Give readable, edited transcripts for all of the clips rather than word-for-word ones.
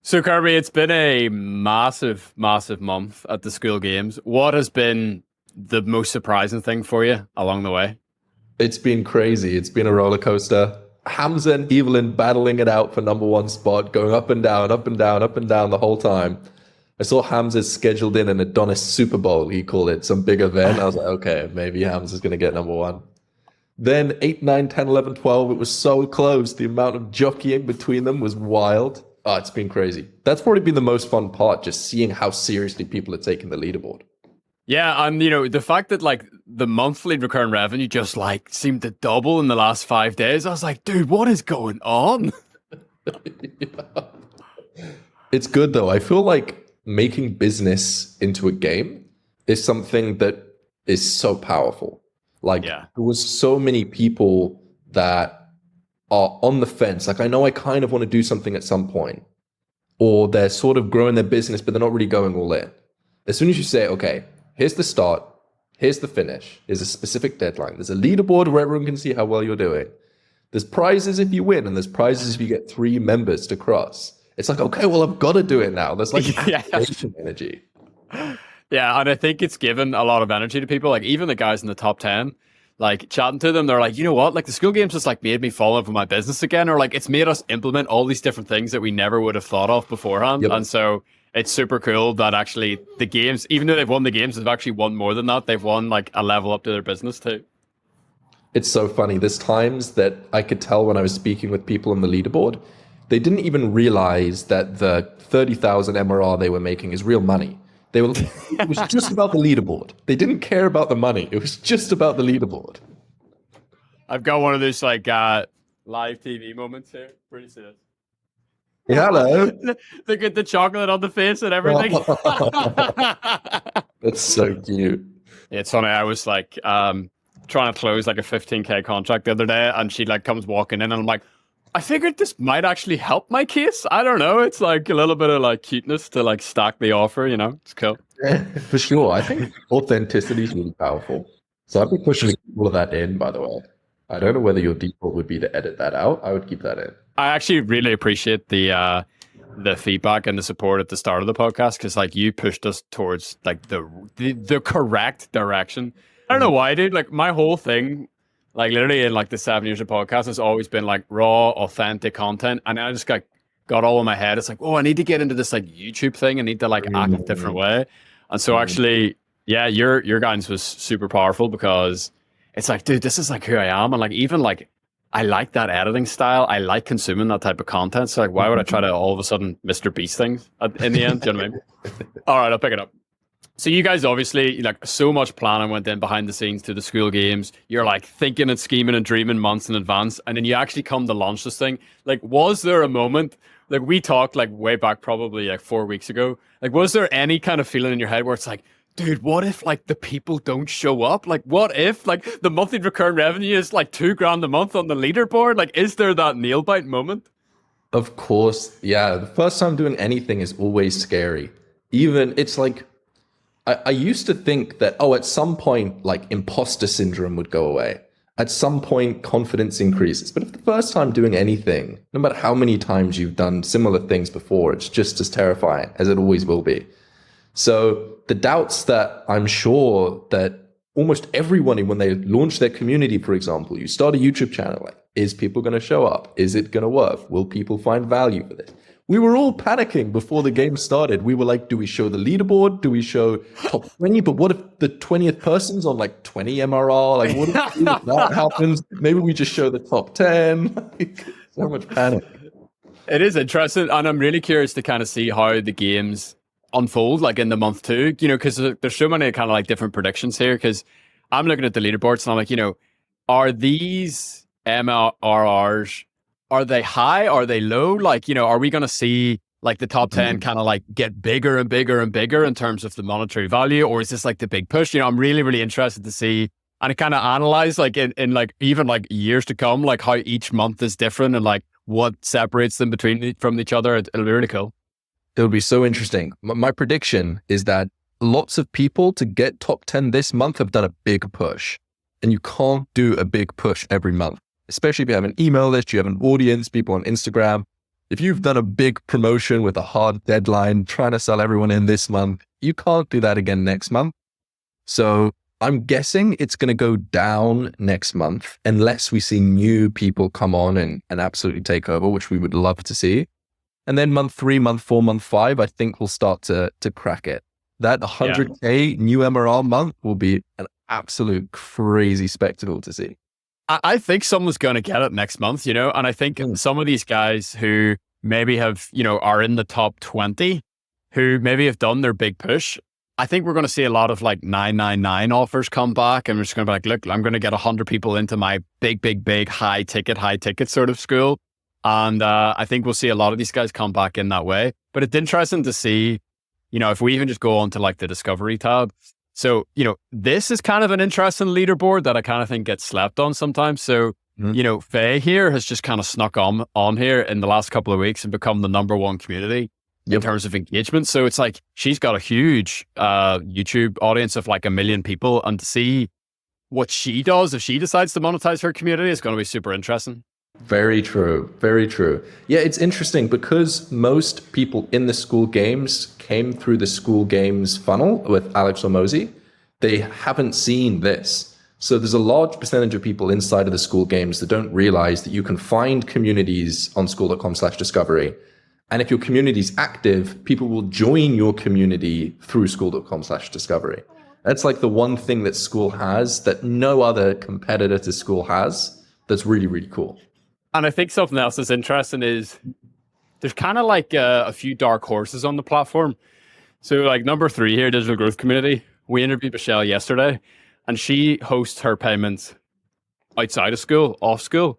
So, Kirby, it's been a massive, massive month at the Skool Games. What has been the most surprising thing for you along the way? It's been crazy. It's been a roller coaster. Hamza and Evelyn battling it out for number one spot, going up and down, up and down, up and down the whole time. I saw Hamza's scheduled in an Adonis Super Bowl, he called it, some big event. I was like, okay, maybe Hamza's going to get number one. Then 8, 9, 10, 11, 12, it was so close. The amount of jockeying between them was wild. Oh, it's been crazy. That's probably been the most fun part, just seeing how seriously people are taking the leaderboard. Yeah, and the fact that like the monthly recurring revenue just like seemed to double in the last 5 days, I was like, dude, what is going on? Yeah. It's good though. I feel like making business into a game is something that is so powerful. Like there was so many people that are on the fence. Like I know I kind of want to do something at some point, or they're sort of growing their business, but they're not really going all in. As soon as you say, okay, here's the start, here's the finish, here's a specific deadline, there's a leaderboard where everyone can see how well you're doing. There's prizes if you win, and there's prizes if you get 3 members to cross. It's like, okay, well, I've got to do it now. There's like activation energy. Yeah, and I think it's given a lot of energy to people. Like even the guys in the top 10, like chatting to them, they're like, you know what? Like the Skool Games just like made me fall in love with my business again, or like it's made us implement all these different things that we never would have thought of beforehand. Yep. And so it's super cool that actually the games, even though they've won the games, they've actually won more than that. They've won like a level up to their business too. It's so funny. There's times that I could tell when I was speaking with people on the leaderboard, they didn't even realize that the 30,000 MRR they were making is real money. It was just about the leaderboard. They didn't care about the money. It was just about the leaderboard. I've got one of those like live TV moments here. Pretty serious. Yeah, hello. They get the chocolate on the face and everything. That's so cute. It's funny. I was like trying to close like a 15K contract the other day, and she like comes walking in, and I'm like, I figured this might actually help my case. I don't know. It's like a little bit of like cuteness to like stack the offer, you know? It's cool. Yeah, for sure. I think authenticity is really powerful. So I'd be pushing all of that in, by the way. I don't know whether your default would be to edit that out. I would keep that in. I actually really appreciate the feedback and the support at the start of the podcast, because like you pushed us towards like the correct direction. I don't know why, dude. Like my whole thing, like literally in like the 7 years of podcast, has always been like raw, authentic content. And I just got all in my head. It's like, oh, I need to get into this like YouTube thing. I need to like act a different way. And so actually, yeah, your guidance was super powerful, because it's like, dude, this is like who I am. And like, even like, I like that editing style. I like consuming that type of content. So like, why would I try to all of a sudden Mr. Beast things in the end? Do you know what I mean? All right, I'll pick it up. So you guys obviously, like, so much planning went in behind the scenes to the Skool Games. You're like thinking and scheming and dreaming months in advance, and then you actually come to launch this thing. Like, was there a moment, like we talked like way back probably like 4 weeks ago, like was there any kind of feeling in your head where it's like, dude, what if like the people don't show up? Like what if like the monthly recurring revenue is like $2,000 a month on the leaderboard? Like, is there that nail bite moment? Of course. Yeah. The first time doing anything is always scary. Even it's like, I used to think that, at some point, like imposter syndrome would go away. At some point, confidence increases. But if the first time doing anything, no matter how many times you've done similar things before, it's just as terrifying as it always will be. So the doubts that I'm sure that almost everyone, when they launch their community, for example, you start a YouTube channel, like, is people going to show up? Is it going to work? Will people find value for this? We were all panicking before the game started. We were like, do we show the leaderboard? Do we show top 20? But what if the 20th person's on like 20 MRR? Like, what if that happens? Maybe we just show the top 10. Like, so much panic. It is interesting. And I'm really curious to kind of see how the games unfold like in the month 2, because there's so many kind of like different predictions here. Because I'm looking at the leaderboards and I'm like, are these MRRs, are they high? Are they low? Like, are we going to see like the top 10 kind of like get bigger and bigger and bigger in terms of the monetary value? Or is this like the big push? I'm really, really interested to see and kind of analyze like in like even like years to come, like how each month is different and like what separates them from each other. It'll be really cool. It'll be so interesting. My prediction is that lots of people to get top 10 this month have done a big push. And you can't do a big push every month, especially if you have an email list, you have an audience, people on Instagram. If you've done a big promotion with a hard deadline, trying to sell everyone in this month, you can't do that again next month. So I'm guessing it's going to go down next month unless we see new people come on and absolutely take over, which we would love to see. And then month 3, month 4, month 5, I think we'll start to crack it. That 100K new MRR month will be an absolute crazy spectacle to see. I think someone's going to get it next month, and I think some of these guys who maybe have, are in the top 20, who maybe have done their big push, I think we're going to see a lot of like 999 offers come back, and we're just going to be like, look, I'm going to get 100 people into my big, high ticket sort of school. And I think we'll see a lot of these guys come back in that way. But it's interesting to see, if we even just go on to like the discovery tab. So, this is kind of an interesting leaderboard that I kind of think gets slept on sometimes. So, Faye here has just kind of snuck on here in the last couple of weeks and become the #1 community in terms of engagement. So it's like, she's got a huge YouTube audience of like 1 million people. And to see what she does, if she decides to monetize her community, is going to be super interesting. Very true. Very true. Yeah, it's interesting because most people in the Skool Games came through the Skool Games funnel with Alex Hormozi. They haven't seen this. So there's a large percentage of people inside of the Skool Games that don't realize that you can find communities on skool.com/discovery. And if your community is active, people will join your community through skool.com/discovery. That's like the one thing that Skool has that no other competitor to Skool has. That's really, really cool. And I think something else that's interesting is there's kind of like a few dark horses on the platform. So like number 3 here, digital growth community. We interviewed Michelle yesterday, and she hosts her payments outside of school, off school.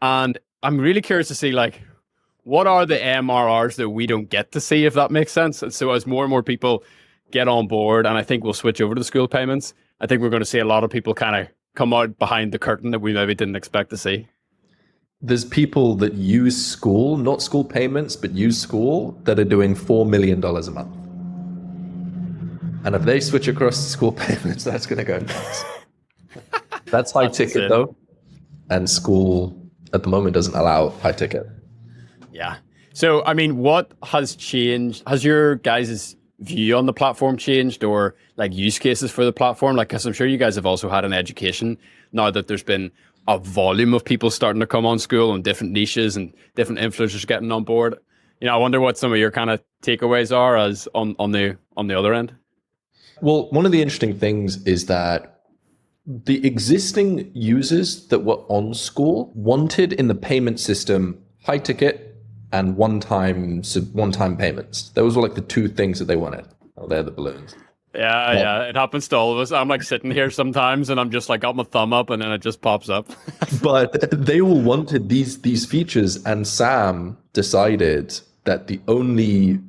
And I'm really curious to see like, what are the MRRs that we don't get to see, if that makes sense? And so as more and more people get on board, and I think we'll switch over to the school payments, I think we're going to see a lot of people kind of come out behind the curtain that we maybe didn't expect to see. There's people that use Skool, not Skool payments, but use Skool, that are doing $4 million a month. And if they switch across to Skool payments, that's going to go nuts. That's high ticket though. And Skool at the moment doesn't allow high ticket. Yeah. So, I mean, what has changed? Has your guys' view on the platform changed, or like use cases for the platform? Like, because I'm sure you guys have also had an education now that there's been a volume of people starting to come on Skool and different niches and different influencers getting on board. I wonder what some of your kind of takeaways are as on the other end. Well, one of the interesting things is that the existing users that were on Skool wanted in the payment system high ticket and one-time payments. Those were like the 2 things that they wanted. Oh, they're the balloons. Yeah, it happens to all of us. I'm like sitting here sometimes and I'm just like got my thumb up and then it just pops up. But they all wanted these features, and Sam decided that the only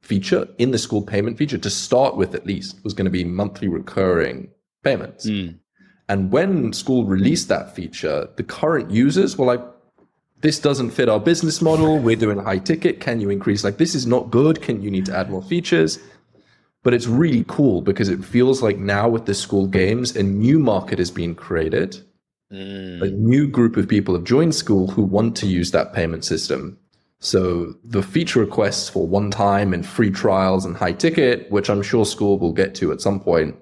feature in the Skool payment feature, to start with at least, was going to be monthly recurring payments. And when Skool released that feature, the current users were like, this doesn't fit our business model. We're doing high ticket. Can you increase? Like, this is not good. You need to add more features? But it's really cool because it feels like now with the Skool Games, a new market is being created. A new group of people have joined Skool who want to use that payment system. So the feature requests for one-time and free trials and high ticket, which I'm sure Skool will get to at some point,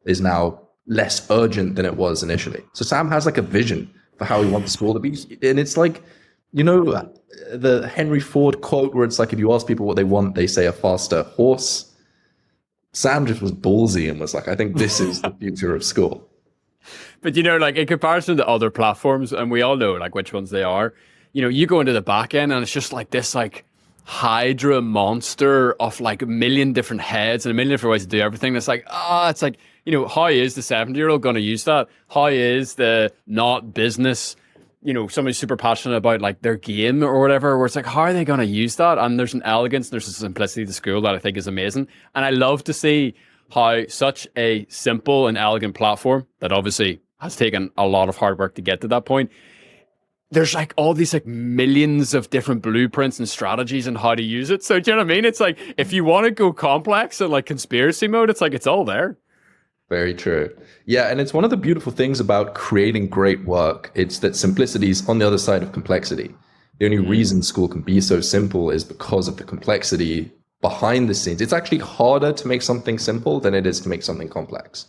is now less urgent than it was initially. So Sam has like a vision for how he wants Skool to be. And it's like, the Henry Ford quote where it's like, if you ask people what they want, they say a faster horse. Sam just was ballsy and was like, I think this is the future of Skool. But, like in comparison to other platforms, and we all know like which ones they are, you go into the back end and it's just like this like Hydra monster of like 1 million different heads and 1 million different ways to do everything. It's like, it's like, how is the 70-year-old going to use that? How is the not business, somebody super passionate about like their game or whatever, where it's like, how are they going to use that? And there's an elegance and there's a simplicity to Skool that I think is amazing. And I love to see how such a simple and elegant platform that obviously has taken a lot of hard work to get to that point, there's like all these like millions of different blueprints and strategies and how to use it. So do you know what I mean? It's like, if you want to go complex and like conspiracy mode, it's like, it's all there. Very true. Yeah, and it's one of the beautiful things about creating great work. It's that simplicity is on the other side of complexity. The only reason Skool can be so simple is because of the complexity behind the scenes. It's actually harder to make something simple than it is to make something complex.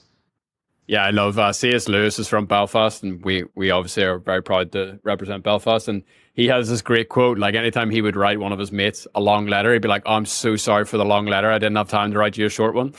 Yeah, I love C.S. Lewis is from Belfast, and we obviously are very proud to represent Belfast. And he has this great quote, like anytime he would write one of his mates a long letter, he'd be like, oh, I'm so sorry for the long letter. I didn't have time to write you a short one.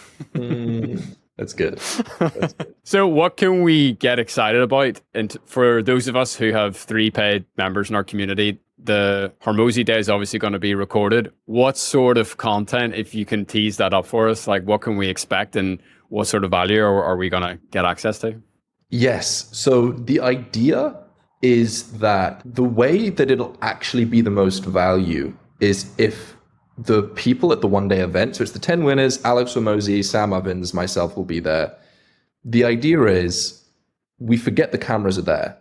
That's good. That's good. So what can we get excited about? And for those of us who have 3 paid members in our community, the Hormozi Day is obviously going to be recorded. What sort of content, if you can tease that up for us, like what can we expect and what sort of value are we going to get access to? Yes. So the idea is that the way that it'll actually be the most value is if the people at the one-day event, so it's the 10 winners, Alex Hormozi, Sam Ovens, myself will be there. The idea is we forget the cameras are there.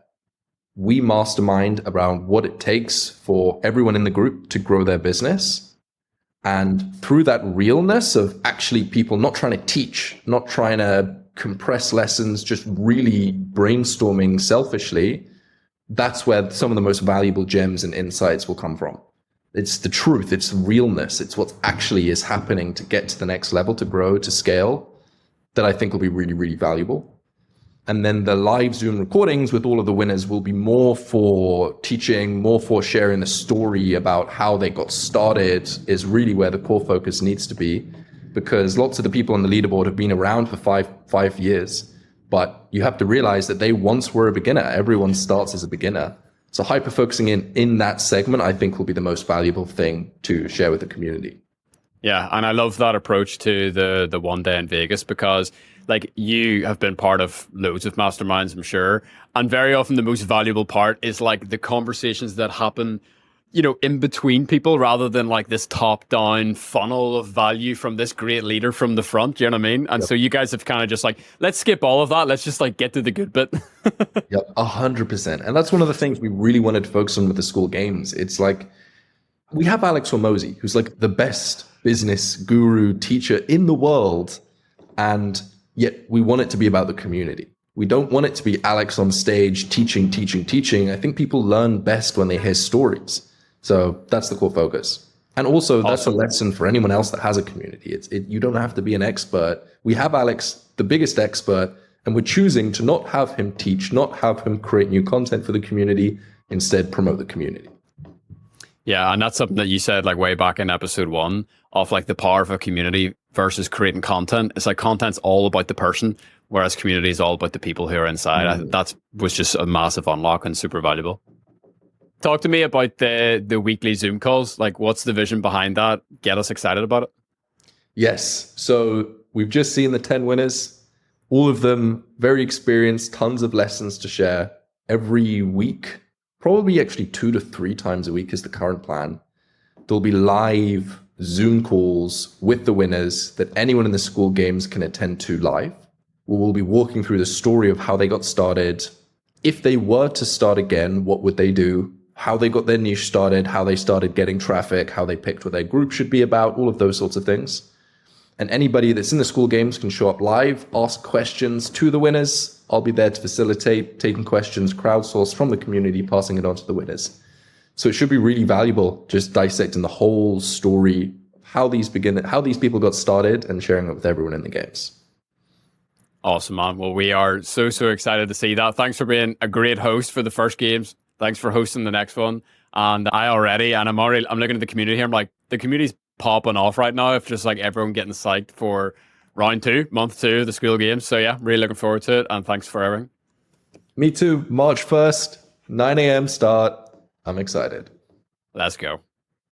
We mastermind around what it takes for everyone in the group to grow their business. And through that realness of actually people not trying to teach, not trying to compress lessons, just really brainstorming selfishly, that's where some of the most valuable gems and insights will come from. It's the truth, it's the realness, it's what actually is happening to get to the next level, to grow, to scale, that I think will be really, really valuable. And then the live Zoom recordings with all of the winners will be more for teaching, more for sharing the story about how they got started, is really where the core focus needs to be. Because lots of the people on the leaderboard have been around for five years, but you have to realize that they once were a beginner. Everyone starts as a beginner. So hyper-focusing in that segment, I think will be the most valuable thing to share with the community. Yeah, and I love that approach to the one day in Vegas because like you have been part of loads of masterminds, I'm sure. And very often the most valuable part is like the conversations that happen, you know, in between people rather than like this top down funnel of value from this great leader from the front. You know what I mean? And so you guys have kind of just like, let's skip all of that. Let's just like get to the good bit. Yep, 100%. And that's one of the things we really wanted to focus on with the Skool Games. It's like, we have Alex Hormozi, who's like the best business guru teacher in the world. And yet we want it to be about the community. We don't want it to be Alex on stage teaching. I think people learn best when they hear stories. So that's the core focus. And also that's a lesson for anyone else that has a community. You don't have to be an expert. We have Alex, the biggest expert, and we're choosing to not have him teach, not have him create new content for the community, instead promote the community. Yeah, and that's something that you said like way back in episode 1 of like the power of a community versus creating content. It's like content's all about the person, whereas community is all about the people who are inside. That was just a massive unlock and super valuable. Talk to me about the weekly Zoom calls. Like what's the vision behind that? Get us excited about it. Yes. So we've just seen the 10 winners, all of them very experienced, tons of lessons to share every week. Probably actually 2 to 3 times a week is the current plan. There'll be live Zoom calls with the winners that anyone in the Skool Games can attend to live. We'll be walking through the story of how they got started. If they were to start again, what would they do? How they got their niche started, how they started getting traffic, how they picked what their group should be about, all of those sorts of things. And anybody that's in the Skool Games can show up live, ask questions to the winners. I'll be there to facilitate, taking questions, crowdsourced from the community, passing it on to the winners. So it should be really valuable, just dissecting the whole story, how these people got started and sharing it with everyone in the games. Awesome, man. Well, we are so excited to see that. Thanks for being a great host for the first games. Thanks for hosting the next one. And I'm looking at the community here. I'm like, the community's popping off right now. If just like everyone getting psyched for round 2, month 2 of the Skool Games. So yeah, really looking forward to it. And thanks for everything. Me too. March 1st, 9 a.m. start. I'm excited. Let's go.